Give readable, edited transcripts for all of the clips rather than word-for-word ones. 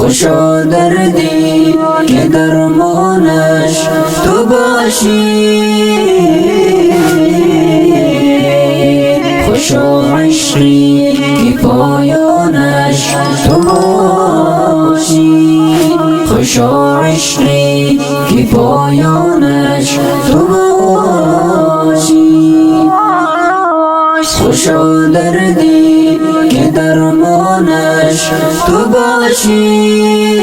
خوش و دردی که درمانش تو باشی، خوش و عشقی که پایانش تو باشی، خوش و عشقی که پایانش تو باشی، خوش و دردی که درمانش تو باشی،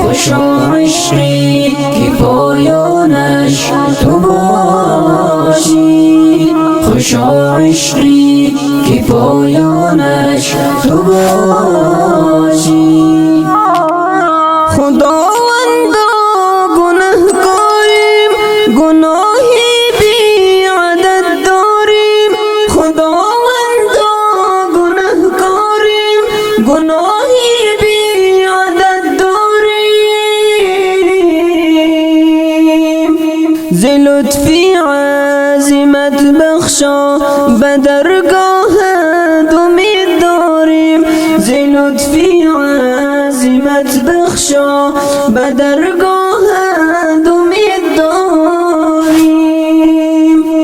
خوش و عشقی که پایانش تو باشی، خوش و عشقی که پایانش تو باشی. خداوندا گناهکاریم، گناهی بی عدد داریم، خداوندا گناهکاریم، گناهی بی عدد داریم، ز لطفی عظیمت بخشا به درگاهت امید داریم، ز لطفی عظیمت بخشا به درگاهت امید داریم.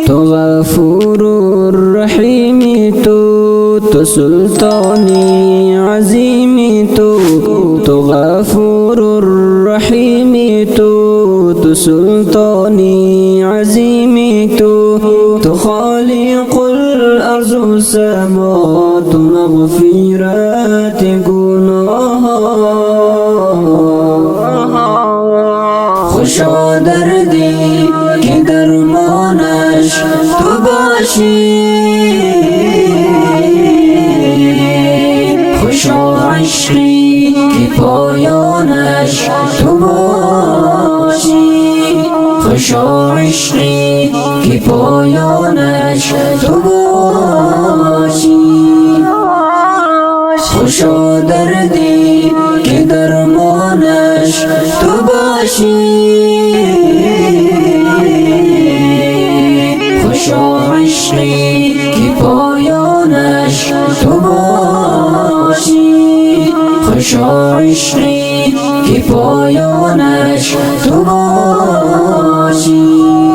تو غفور الرحیمی، تو سلطانی عظیمی، تو غفور الرحیمی، تو سلطانی عظیمی، تو خالق الارض والسماء، تو مغفرت گناه، خوش و دردی که درمانش تو باشی، خوش و عشقی که پایانش تو باشی، خوش و عشقی که پایانش تو باشی، خوش و دردی که درمانش تو باشی، خوش و عشقی که پایانش تو باشی، خوش و عشقی که پایانش تو باشی.